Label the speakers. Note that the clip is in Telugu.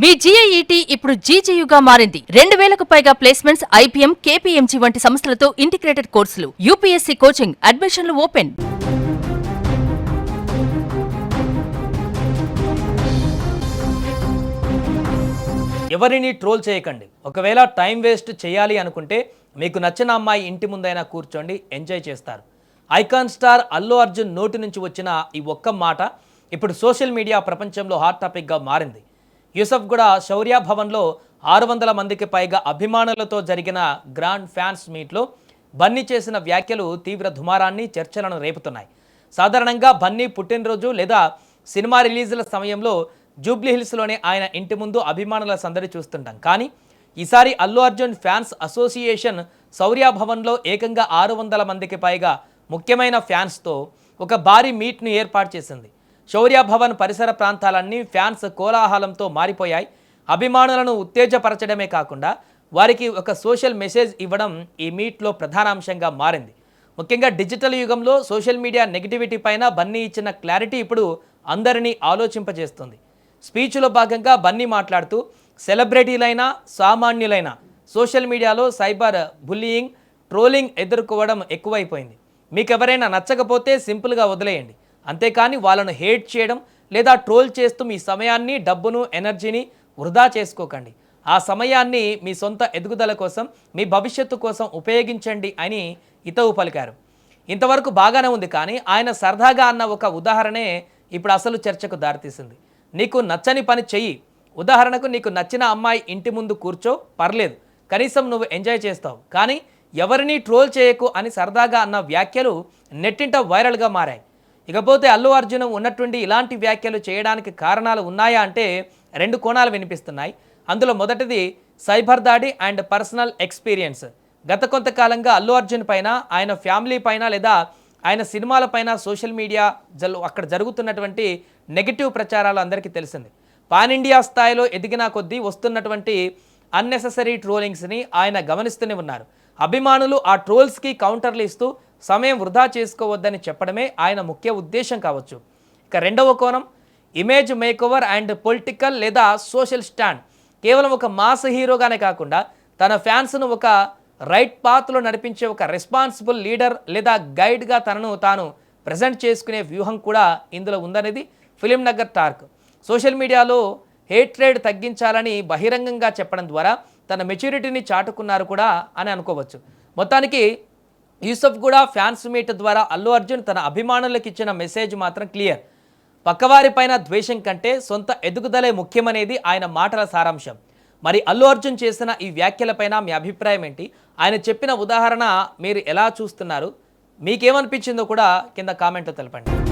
Speaker 1: మీ జీఐఈటీ ఇప్పుడు జీజేయుగా మారింది. 2000కు పైగా ప్లేస్మెంట్స్, ఐపీఎం, కేపీఎంజీ వంటి సంస్థలతో ఇంటిగ్రేటెడ్ కోర్సులు. యూపీఎస్సీ కోచింగ్, అడ్మిషన్లు ఓపెన్.
Speaker 2: ఎవరిని ట్రోల్ చేయకండి. ఒకవేళ టైం వేస్ట్ చేయాలి అనుకుంటే మీకు నచ్చిన అమ్మాయి ఇంటి ముందైనా కూర్చోండి, ఎంజాయ్ చేస్తారు. ఐకాన్ స్టార్ అల్లు అర్జున్ నోటి నుంచి వచ్చిన ఈ ఒక్క మాట ఇప్పుడు సోషల్ మీడియా ప్రపంచంలో హాట్ టాపిక్గా మారింది. యూసఫ్గూడ శౌర్య భవన్లో 600 మందికి పైగా అభిమానులతో జరిగిన గ్రాండ్ ఫ్యాన్స్ మీట్లో బన్నీ చేసిన వ్యాఖ్యలు తీవ్ర దుమారాన్ని, చర్చలను రేపుతున్నాయి. సాధారణంగా బన్నీ పుట్టినరోజు లేదా సినిమా రిలీజుల సమయంలో జూబ్లీహిల్స్లోనే ఆయన ఇంటి ముందు అభిమానుల సందడి చూస్తుంటాం. కానీ ఈసారి అల్లు అర్జున్ ఫ్యాన్స్ అసోసియేషన్ శౌర్య భవన్లో ఏకంగా 600 మందికి పైగా ముఖ్యమైన ఫ్యాన్స్తో ఒక భారీ మీట్ను ఏర్పాటు చేసింది. శౌర్య భవన్ పరిసర ప్రాంతాలన్నీ ఫ్యాన్స్ కోలాహలంతో మారిపోయాయి. అభిమానులను ఉత్తేజపరచడమే కాకుండా వారికి ఒక సోషల్ మెసేజ్ ఇవ్వడం ఈ మీట్లో ప్రధాన అంశంగా మారింది. ముఖ్యంగా డిజిటల్ యుగంలో సోషల్ మీడియా నెగిటివిటీ పైన బన్నీ ఇచ్చిన క్లారిటీ ఇప్పుడు అందరినీ ఆలోచింపజేస్తుంది. స్పీచ్లో భాగంగా బన్నీ మాట్లాడుతూ సెలబ్రిటీలైనా సామాన్యులైనా సోషల్ మీడియాలో సైబర్ బుల్లీయింగ్, ట్రోలింగ్ ఎదుర్కోవడం ఎక్కువైపోయింది. మీకు ఎవరైనా నచ్చకపోతే సింపుల్గా వదిలేయండి, అంతేకాని వాళ్ళను హేట్ చేయడం లేదా ట్రోల్ చేస్తూ మీ సమయాన్ని, డబ్బును, ఎనర్జీని వృధా చేసుకోకండి. ఆ సమయాన్ని మీ సొంత ఎదుగుదల కోసం, మీ భవిష్యత్తు కోసం ఉపయోగించండి అని హితవు పలికారు. ఇంతవరకు బాగానే ఉంది, కానీ ఆయన సరదాగా అన్న ఒక ఉదాహరణే ఇప్పుడు అసలు చర్చకు దారితీసింది. నీకు నచ్చని పని చెయ్యి, ఉదాహరణకు నీకు నచ్చిన అమ్మాయి ఇంటి ముందు కూర్చో, పర్లేదు, కనీసం నువ్వు ఎంజాయ్ చేస్తావు, కానీ ఎవరిని ట్రోల్ చేయకు అని సరదాగా అన్న వ్యాఖ్యలు నెట్టింట వైరల్గా మారాయి. ఇకపోతే అల్లు అర్జున్ ఉన్నట్టుండి ఇలాంటి వ్యాఖ్యలు చేయడానికి కారణాలు ఉన్నాయా అంటే 2 కోణాలు వినిపిస్తున్నాయి. అందులో మొదటిది సైబర్ దాడి అండ్ పర్సనల్ ఎక్స్పీరియన్స్. గత కొంతకాలంగా అల్లు అర్జున్ పైన, ఆయన ఫ్యామిలీ పైన లేదా ఆయన సినిమాల పైన సోషల్ మీడియా అక్కడ జరుగుతున్నటువంటి నెగిటివ్ ప్రచారాలు అందరికీ తెలిసింది. పాన్ ఇండియా స్థాయిలో ఎదిగిన కొద్దీ వస్తున్నటువంటి అన్నెసెసరీ ట్రోలింగ్స్ని ఆయన గమనిస్తూనే ఉన్నారు. అభిమానులు ఆ ట్రోల్స్కి కౌంటర్లు ఇస్తూ సమయం వృధా చేసుకోవద్దని చెప్పడమే ఆయన ముఖ్య ఉద్దేశం కావచ్చు. ఇక రెండవ కోణం ఇమేజ్ మేకోవర్ అండ్ పొలిటికల్ లేదా సోషల్ స్టాండ్. కేవలం ఒక మాస్ హీరోగానే కాకుండా తన ఫ్యాన్స్ను ఒక రైట్ పాత్లో నడిపించే ఒక రెస్పాన్సిబుల్ లీడర్ లేదా గైడ్గా తనను తాను ప్రజెంట్ చేసుకునే వ్యూహం కూడా ఇందులో ఉందనేది ఫిలిం నగర్ టార్క్. సోషల్ మీడియాలో హేట్రేడ్ తగ్గించాలని బహిరంగంగా చెప్పడం ద్వారా తన మెచ్యూరిటీని చాటుకున్నారు కూడా అని అనుకోవచ్చు. మొత్తానికి యూసఫ్గూడ ఫ్యాన్స్ మీట్ ద్వారా అల్లు అర్జున్ తన అభిమానులకు ఇచ్చిన మెసేజ్ మాత్రం క్లియర్. పక్కవారిపైన ద్వేషం కంటే సొంత ఎదుగుదలే ముఖ్యమనేది ఆయన మాటల సారాంశం. మరి అల్లు అర్జున్ చేసిన ఈ వ్యాఖ్యలపైన మీ అభిప్రాయం ఏంటి? ఆయన చెప్పిన ఉదాహరణ మీరు ఎలా చూస్తున్నారు? మీకేమనిపించిందో కూడా కింద కామెంట్లో తెలపండి.